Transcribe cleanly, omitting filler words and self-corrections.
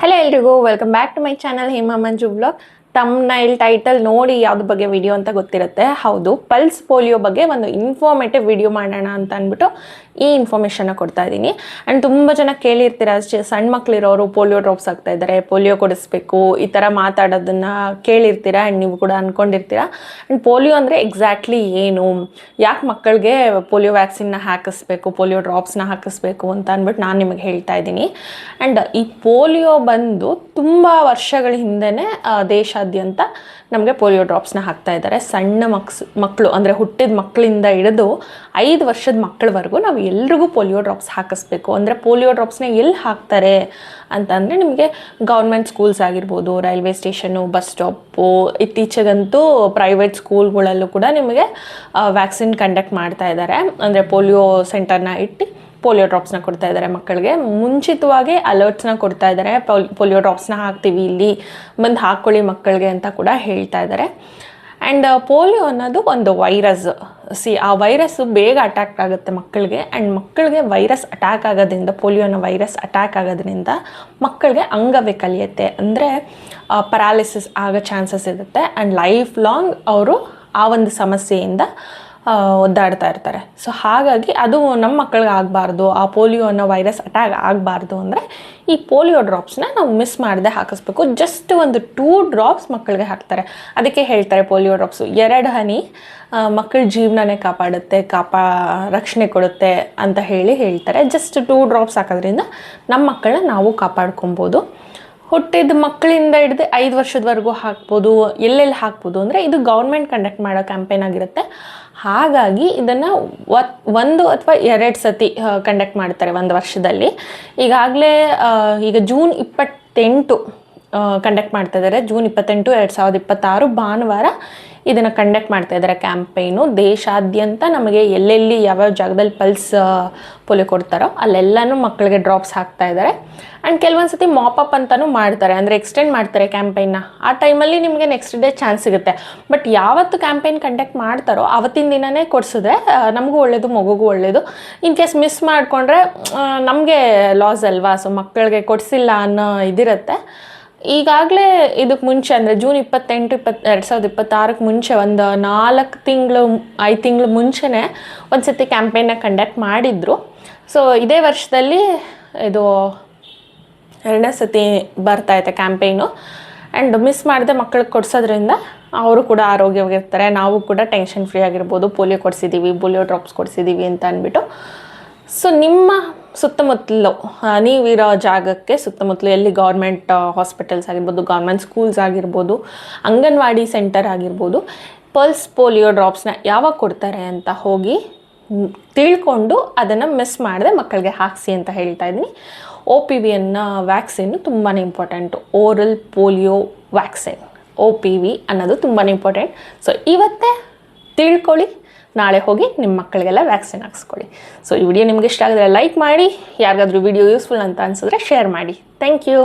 Hello ಎಲ್ರಿಗೂ welcome back to my channel Hema Manju vlog. Thumbnail title ನೋಡಿ ಯಾವ್ದು ಬಗ್ಗೆ ವಿಡಿಯೋ ಅಂತ ಗೊತ್ತಿರುತ್ತೆ. ಹೌದು, ಪಲ್ಸ್ ಪೋಲಿಯೋ ಬಗ್ಗೆ ಒಂದು ಇನ್ಫಾರ್ಮೇಟಿವ್ ವಿಡಿಯೋ ಮಾಡೋಣ ಅಂತ ಅಂದ್ಬಿಟ್ಟು ಈ ಇನ್ಫಾರ್ಮೇಷನ್ನ ಕೊಡ್ತಾ ಇದ್ದೀನಿ. ಆ್ಯಂಡ್ ತುಂಬ ಜನ ಕೇಳಿರ್ತೀರ, ಸಣ್ಣ ಮಕ್ಕಳಿರೋರು ಪೋಲಿಯೋ ಡ್ರಾಪ್ಸ್ ಆಗ್ತಾ ಇದ್ದಾರೆ, ಪೋಲಿಯೋ ಕೊಡಿಸ್ಬೇಕು, ಈ ಥರ ಮಾತಾಡೋದನ್ನು ಕೇಳಿರ್ತೀರ. ಆ್ಯಂಡ್ ನೀವು ಕೂಡ ಅಂದ್ಕೊಂಡಿರ್ತೀರ. ಆ್ಯಂಡ್ ಪೋಲಿಯೋ ಅಂದರೆ ಎಕ್ಸಾಕ್ಟ್ಲಿ ಏನು, ಯಾಕೆ ಮಕ್ಕಳಿಗೆ ಪೋಲಿಯೋ ವ್ಯಾಕ್ಸಿನ್ನ ಹಾಕಿಸ್ಬೇಕು, ಪೋಲಿಯೋ ಡ್ರಾಪ್ಸ್ನ ಹಾಕಿಸ್ಬೇಕು ಅಂತ ಅಂದ್ಬಿಟ್ಟು ನಾನು ನಿಮಗೆ ಹೇಳ್ತಾ ಇದ್ದೀನಿ. ಆ್ಯಂಡ್ ಈ ಪೋಲಿಯೋ ಬಂದು ತುಂಬ ವರ್ಷಗಳ ಹಿಂದೆನೇ ದೇಶಾದ್ಯಂತ ನಮಗೆ ಪೋಲಿಯೋ ಡ್ರಾಪ್ಸ್ನ ಹಾಕ್ತಾ ಇದ್ದಾರೆ. ಸಣ್ಣ ಮಕ್ಕಳು ಅಂದರೆ ಹುಟ್ಟಿದ ಮಕ್ಕಳಿಂದ ಹಿಡಿದು 5 ವರ್ಷದ ಮಕ್ಕಳವರೆಗೂ ನಾವು ಎಲ್ರಿಗೂ ಪೋಲಿಯೋ ಡ್ರಾಪ್ಸ್ ಹಾಕಿಸ್ಬೇಕು. ಅಂದರೆ ಪೋಲಿಯೋ ಡ್ರಾಪ್ಸ್ನ ಎಲ್ಲಿ ಹಾಕ್ತಾರೆ ಅಂತಂದರೆ ನಿಮಗೆ ಗೌರ್ಮೆಂಟ್ ಸ್ಕೂಲ್ಸ್ ಆಗಿರ್ಬೋದು, ರೈಲ್ವೆ ಸ್ಟೇಷನು, ಬಸ್ ಸ್ಟಾಪು, ಇತ್ತೀಚೆಗಂತೂ ಪ್ರೈವೇಟ್ ಸ್ಕೂಲ್ಗಳಲ್ಲೂ ಕೂಡ ನಿಮಗೆ ವ್ಯಾಕ್ಸಿನ್ ಕಂಡಕ್ಟ್ ಮಾಡ್ತಾ ಇದ್ದಾರೆ. ಅಂದರೆ ಪೋಲಿಯೋ ಸೆಂಟರ್ನ ಇಟ್ಟು ಪೋಲಿಯೋ ಡ್ರಾಪ್ಸ್ನ ಕೊಡ್ತಾ ಇದ್ದಾರೆ ಮಕ್ಕಳಿಗೆ. ಮುಂಚಿತವಾಗಿ ಅಲರ್ಟ್ಸ್ನ ಕೊಡ್ತಾ ಇದ್ದಾರೆ, ಪೋಲಿಯೋ ಡ್ರಾಪ್ಸ್ನ ಹಾಕ್ತೀವಿ, ಇಲ್ಲಿ ಬಂದು ಹಾಕ್ಕೊಳ್ಳಿ ಮಕ್ಕಳಿಗೆ ಅಂತ ಕೂಡ ಹೇಳ್ತಾ ಇದ್ದಾರೆ. ಆ್ಯಂಡ್ ಪೋಲಿಯೋ ಅನ್ನೋದು ಒಂದು ವೈರಸ್. ಆ ವೈರಸ್ಸು ಬೇಗ ಅಟ್ಯಾಕ್ ಆಗುತ್ತೆ ಮಕ್ಕಳಿಗೆ. ಆ್ಯಂಡ್ ಮಕ್ಕಳಿಗೆ ವೈರಸ್ ಅಟ್ಯಾಕ್ ಆಗೋದ್ರಿಂದ, ಪೋಲಿಯೋ ಅನ್ನೋ ವೈರಸ್ ಅಟ್ಯಾಕ್ ಆಗೋದ್ರಿಂದ ಮಕ್ಕಳಿಗೆ ಅಂಗವೈಕಲ್ಯತೆ ಅಂದರೆ ಪ್ಯಾರಾಲಿಸಿಸ್ ಆಗೋ ಚಾನ್ಸಸ್ ಇರುತ್ತೆ. ಆ್ಯಂಡ್ ಲೈಫ್ ಲಾಂಗ್ ಅವರು ಆ ಒಂದು ಸಮಸ್ಯೆಯಿಂದ ಒದ್ದಾಡ್ತಾ ಇರ್ತಾರೆ. ಸೊ ಹಾಗಾಗಿ ಅದು ನಮ್ಮ ಮಕ್ಕಳಿಗೆ ಆಗಬಾರ್ದು, ಆ ಪೋಲಿಯೋ ಅನ್ನೋ ವೈರಸ್ ಅಟ್ಯಾಕ್ ಆಗಬಾರ್ದು ಅಂದರೆ ಈ ಪೋಲಿಯೋ ಡ್ರಾಪ್ಸ್ನ ನಾವು ಮಿಸ್ ಮಾಡದೆ ಹಾಕಿಸ್ಬೇಕು. ಜಸ್ಟ್ ಒಂದು 2 ಡ್ರಾಪ್ಸ್ ಮಕ್ಕಳಿಗೆ ಹಾಕ್ತಾರೆ. ಅದಕ್ಕೆ ಹೇಳ್ತಾರೆ ಪೋಲಿಯೋ ಡ್ರಾಪ್ಸು 2 ಹನಿ ಮಕ್ಕಳ ಜೀವನನೇ ಕಾಪಾಡುತ್ತೆ, ರಕ್ಷಣೆ ಕೊಡುತ್ತೆ ಅಂತ ಹೇಳ್ತಾರೆ. ಜಸ್ಟ್ 2 ಡ್ರಾಪ್ಸ್ ಹಾಕೋದ್ರಿಂದ ನಮ್ಮ ಮಕ್ಕಳನ್ನ ನಾವು ಕಾಪಾಡ್ಕೊಬೋದು. ಹುಟ್ಟಿದ ಮಕ್ಕಳಿಂದ ಹಿಡಿದು 5 ವರ್ಷದವರೆಗೂ ಹಾಕ್ಬೋದು. ಎಲ್ಲೆಲ್ಲಿ ಹಾಕ್ಬೋದು ಅಂದರೆ ಇದು ಗೌರ್ಮೆಂಟ್ ಕಂಡಕ್ಟ್ ಮಾಡೋ ಕ್ಯಾಂಪೇನ್ ಆಗಿರುತ್ತೆ. ಹಾಗಾಗಿ ಇದನ್ನು 1 ಅಥವಾ 2 ಸತಿ ಕಂಡಕ್ಟ್ ಮಾಡ್ತಾರೆ ಒಂದು ವರ್ಷದಲ್ಲಿ. ಈಗಾಗಲೇ ಈಗ ಜೂನ್ 28 ಕಂಡಕ್ಟ್ ಮಾಡ್ತಾ ಇದ್ದಾರೆ. ಜೂನ್ 28, 2026 ಭಾನುವಾರ ಇದನ್ನು ಕಂಡಕ್ಟ್ ಮಾಡ್ತಾ ಇದ್ದಾರೆ ಕ್ಯಾಂಪೇನು. ದೇಶಾದ್ಯಂತ ನಮಗೆ ಎಲ್ಲೆಲ್ಲಿ ಯಾವ್ಯಾವ ಜಾಗದಲ್ಲಿ ಪಲ್ಸ್ ಪೋಲಿಯೋ ಕೊಡ್ತಾರೋ ಅಲ್ಲೆಲ್ಲನೂ ಮಕ್ಕಳಿಗೆ ಡ್ರಾಪ್ಸ್ ಹಾಕ್ತಾ ಇದ್ದಾರೆ. ಆ್ಯಂಡ್ ಕೆಲವೊಂದು ಸತಿ ಮಾಪಪ್ ಅಂತಲೂ ಮಾಡ್ತಾರೆ, ಅಂದರೆ ಎಕ್ಸ್ಟೆಂಡ್ ಮಾಡ್ತಾರೆ ಕ್ಯಾಂಪೇನ್ನ. ಆ ಟೈಮಲ್ಲಿ ನಿಮಗೆ ನೆಕ್ಸ್ಟ್ ಡೇ ಚಾನ್ಸ್ ಸಿಗುತ್ತೆ. ಬಟ್ ಯಾವತ್ತು ಕ್ಯಾಂಪೇನ್ ಕಂಡಕ್ಟ್ ಮಾಡ್ತಾರೋ ಆವತ್ತಿನ ದಿನವೇ ಕೊಡಿಸಿದ್ರೆ ನಮಗೂ ಒಳ್ಳೆಯದು, ಮಗುಗೂ ಒಳ್ಳೆಯದು. ಇನ್ ಕೇಸ್ ಮಿಸ್ ಮಾಡಿಕೊಂಡ್ರೆ ನಮಗೆ ಲಾಸ್ ಅಲ್ವಾ. ಸೊ ಮಕ್ಕಳಿಗೆ ಕೊಡಿಸಿಲ್ಲ ಅನ್ನೋ ಇದಿರುತ್ತೆ. ಈಗಾಗಲೇ ಇದಕ್ಕೆ ಮುಂಚೆ ಅಂದರೆ ಜೂನ್ 28, 2026 ಮುಂಚೆ ಒಂದು 5 ತಿಂಗಳು ಮುಂಚೆನೇ ಒಂದು ಸತಿ ಕ್ಯಾಂಪೇನ್ನ ಕಂಡಕ್ಟ್ ಮಾಡಿದ್ರು. ಸೊ ಇದೇ ವರ್ಷದಲ್ಲಿ ಇದು 2ನೇ ಸತಿ ಬರ್ತಾಯಿದೆ ಕ್ಯಾಂಪೇನು. ಆ್ಯಂಡ್ ಮಿಸ್ ಮಾಡದೆ ಮಕ್ಕಳಿಗೆ ಕೊಡಿಸೋದ್ರಿಂದ ಅವರು ಕೂಡ ಆರೋಗ್ಯವಾಗಿರ್ತಾರೆ, ನಾವು ಕೂಡ ಟೆನ್ಷನ್ ಫ್ರೀ ಆಗಿರ್ಬೋದು. ಪೋಲಿಯೋ ಕೊಡಿಸಿದ್ದೀವಿ, ಪೋಲಿಯೋ ಡ್ರಾಪ್ಸ್ ಕೊಡಿಸಿದ್ದೀವಿ ಅಂತ ಅಂದ್ಬಿಟ್ಟು. ಸೊ ನಿಮ್ಮ ಸುತ್ತಮುತ್ತಲು, ನೀವಿರೋ ಜಾಗಕ್ಕೆ ಸುತ್ತಮುತ್ತಲು ಎಲ್ಲಿ ಗೌರ್ಮೆಂಟ್ ಹಾಸ್ಪಿಟಲ್ಸ್ ಆಗಿರ್ಬೋದು, ಗೌರ್ಮೆಂಟ್ ಸ್ಕೂಲ್ಸ್ ಆಗಿರ್ಬೋದು, ಅಂಗನವಾಡಿ ಸೆಂಟರ್ ಆಗಿರ್ಬೋದು, ಪಲ್ಸ್ ಪೋಲಿಯೋ ಡ್ರಾಪ್ಸ್ನ ಯಾವಾಗ ಕೊಡ್ತಾರೆ ಅಂತ ಹೋಗಿ ತಿಳ್ಕೊಂಡು ಅದನ್ನು ಮಿಸ್ ಮಾಡದೆ ಮಕ್ಕಳಿಗೆ ಹಾಕಿಸಿ ಅಂತ ಹೇಳ್ತಾ ಇದ್ದೀನಿ. OPV ಅನ್ನೋ ವ್ಯಾಕ್ಸಿನ್ನು ತುಂಬಾ important. Oral polio vaccine OPV ಅನ್ನೋದು ತುಂಬಾ ಇಂಪಾರ್ಟೆಂಟ್. ಸೊ ಇವತ್ತೇ ತಿಳ್ಕೊಳ್ಳಿ, ನಾಳೆ ಹೋಗಿ ನಿಮ್ಮ ಮಕ್ಕಳಿಗೆಲ್ಲ ವ್ಯಾಕ್ಸಿನ್ ಹಾಕ್ಸ್ಕೊಳ್ಳಿ. ಸೊ ಈ ವಿಡಿಯೋ ನಿಮ್ಗೆ ಇಷ್ಟ ಆಗಿದ್ರೆ ಲೈಕ್ ಮಾಡಿ, ಯಾರಿಗಾದ್ರೂ ವಿಡಿಯೋ ಯೂಸ್ಫುಲ್ ಅಂತ ಅನಿಸಿದ್ರೆ ಶೇರ್ ಮಾಡಿ. Thank you.